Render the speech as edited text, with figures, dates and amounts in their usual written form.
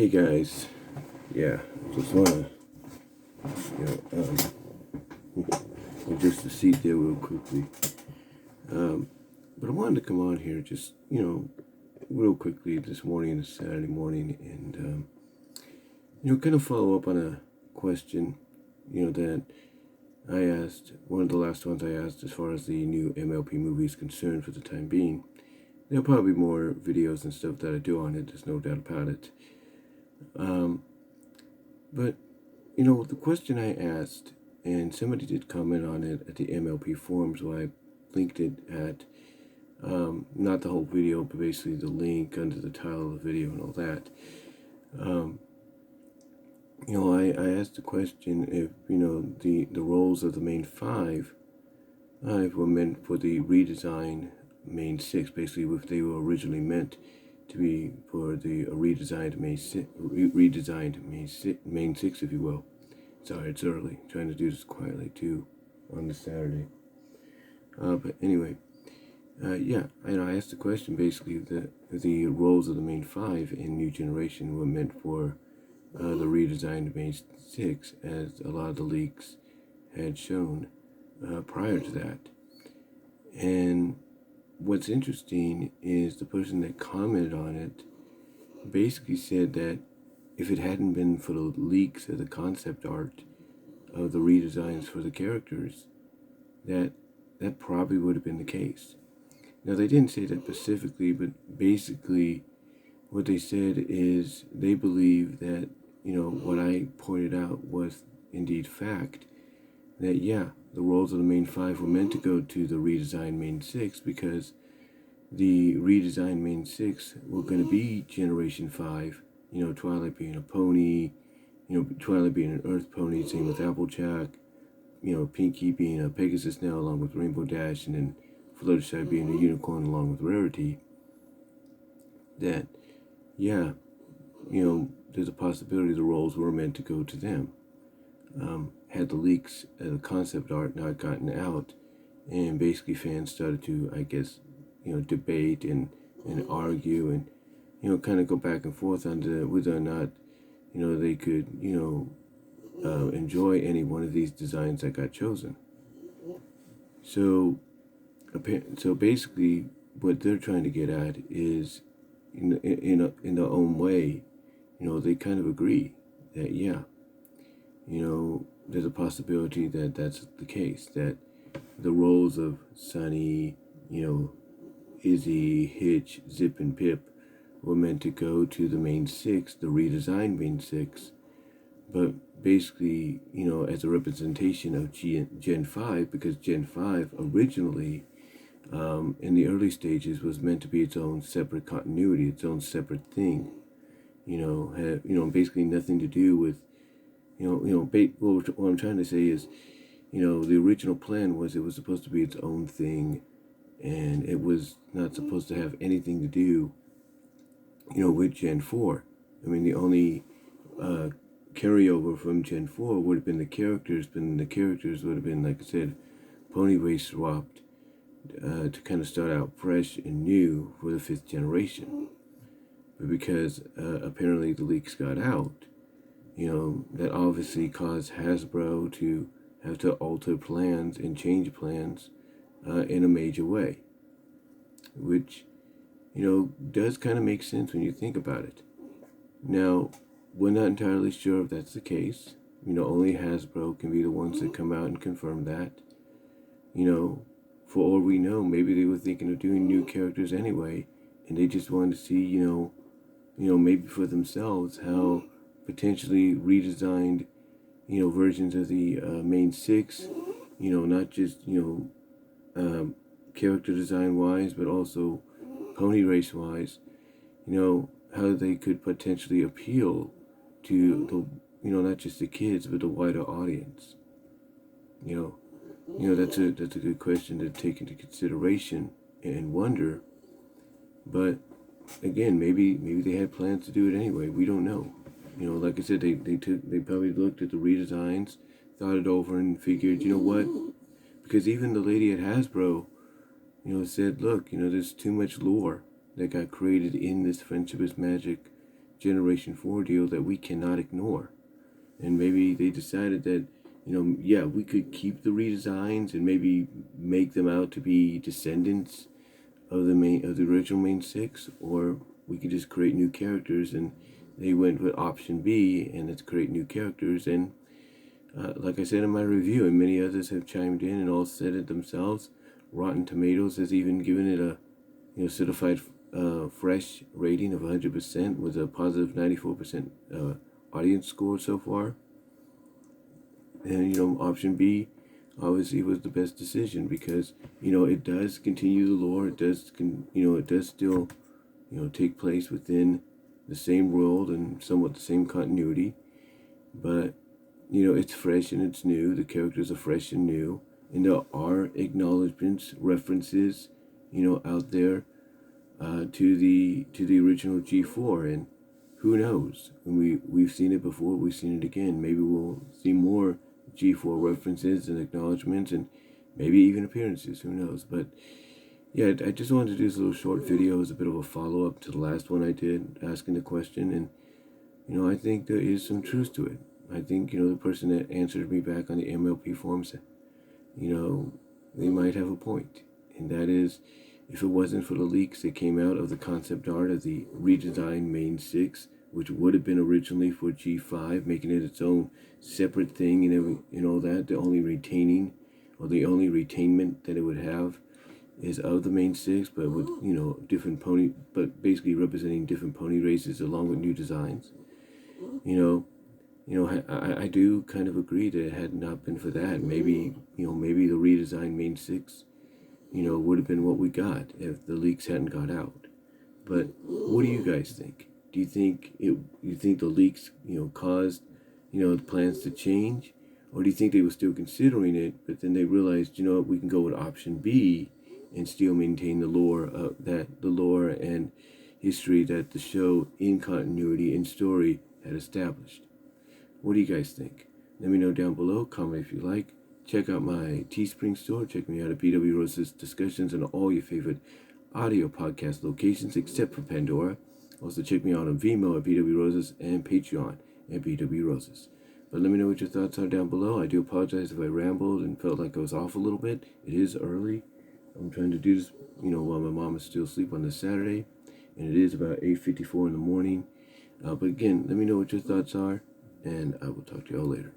Hey guys, yeah, just wanna, you know, adjust the seat there real quickly. But I wanted to come on here just, real quickly this morning, this Saturday morning, and kind of follow up on a question, that I asked. One of the last ones I asked, as far as the new MLP movie is concerned, for the time being. There'll probably be more videos and stuff that I do on it. There's no doubt about it. But the question I asked, and somebody did comment on it at the MLP forums, so I linked it at, not the whole video, but basically the link under the title of the video and all that. I asked the question if, the roles of the main five were meant for the redesigned main six, basically if they were originally meant to be for the redesigned main six, if you will. Sorry, it's early. I'm trying to do this quietly too on this Saturday. But anyway, I asked the question basically that the roles of the main five in New Generation were meant for the redesigned main six, as a lot of the leaks had shown prior to that. And what's interesting is the person that commented on it basically said that if it hadn't been for the leaks of the concept art of the redesigns for the characters, that probably would have been the case. Now, they didn't say that specifically, but basically what they said is they believe that, what I pointed out was indeed fact, that, the roles of the main five were meant to go to the redesigned main six, because the redesigned main six were going to be Generation 5, Twilight being a pony, Twilight being an Earth pony, same with Applejack, Pinky being a Pegasus now along with Rainbow Dash, and then Fluttershy being a unicorn along with Rarity. That, there's a possibility the roles were meant to go to them. Had the leaks of the concept art not gotten out, and basically fans started to, I guess, debate and argue and, kind of go back and forth on whether or not, they could, enjoy any one of these designs that got chosen. So basically, what they're trying to get at is, in their own way, they kind of agree that, there's a possibility that that's the case, that the roles of Sunny, Izzy, Hitch, Zip, and Pip were meant to go to the main six, the redesigned main six, but basically, as a representation of Gen 5, because Gen 5 originally, in the early stages, was meant to be its own separate continuity, its own separate thing, had, basically nothing to do with, what I'm trying to say is, the original plan was it was supposed to be its own thing, and it was not supposed to have anything to do, with Gen 4. I mean, the only carryover from Gen 4 would have been the characters, but the characters would have been, like I said, pony race swapped to kind of start out fresh and new for the 5th generation. But because apparently the leaks got out, that obviously caused Hasbro to have to alter plans and change plans in a major way, which, does kind of make sense when you think about it. Now, we're not entirely sure if that's the case. Only Hasbro can be the ones that come out and confirm that. For all we know, maybe they were thinking of doing new characters anyway, and they just wanted to see, maybe for themselves how potentially redesigned, versions of the main six, not just, character design wise, but also pony race wise, how they could potentially appeal to the, not just the kids, but the wider audience. That's a good question to take into consideration and wonder. But again, maybe they had plans to do it anyway. We don't know. Like I said, they probably looked at the redesigns, thought it over, and figured, what? Because even the lady at Hasbro, said, look, there's too much lore that got created in this Friendship is Magic Generation 4 deal that we cannot ignore. And maybe they decided that, yeah, we could keep the redesigns and maybe make them out to be descendants of the original main six, or we could just create new characters. And they went with option B, and let's create new characters. And like I said in my review, and many others have chimed in and all said it themselves, Rotten Tomatoes has even given it a certified fresh rating of 100% with a positive 94% audience score so far. And option B obviously was the best decision, because it does continue the lore. It does it does still take place within the same world and somewhat the same continuity, but it's fresh and it's new. The characters are fresh and new, and there are acknowledgments, references out there to the original G4. And who knows, when we've seen it before, we've seen it again. Maybe we'll see more G4 references and acknowledgments, and maybe even appearances, who knows. But yeah, I just wanted to do this little short video as a bit of a follow-up to the last one I did, asking the question. And I think there is some truth to it. I think the person that answered me back on the MLP forums, they might have a point. And that is, if it wasn't for the leaks that came out of the concept art of the redesigned main 6, which would have been originally for G5, making it its own separate thing, and all that, the only retainment that it would have is of the main 6, but with different pony, but basically representing different pony races along with new designs. I do kind of agree that it had not been for that, maybe the redesigned main 6 would have been what we got if the leaks hadn't got out. But what do you guys think? Do you think the leaks caused the plans to change, or do you think they were still considering it, but then they realized we can go with option B and still maintain the lore and history that the show in continuity and story had established? What do you guys think? Let me know down below. Comment if you like. Check out my Teespring store. Check me out at BW Rose's discussions on all your favorite audio podcast locations except for Pandora. Also check me out on Vimeo at BW Roses and Patreon at BW Roses. But let me know what your thoughts are down below. I do apologize if I rambled and felt like I was off a little bit. It is early. I'm trying to do this, while my mom is still asleep on this Saturday. And it is about 8:54 in the morning. But again, let me know what your thoughts are, and I will talk to y'all later.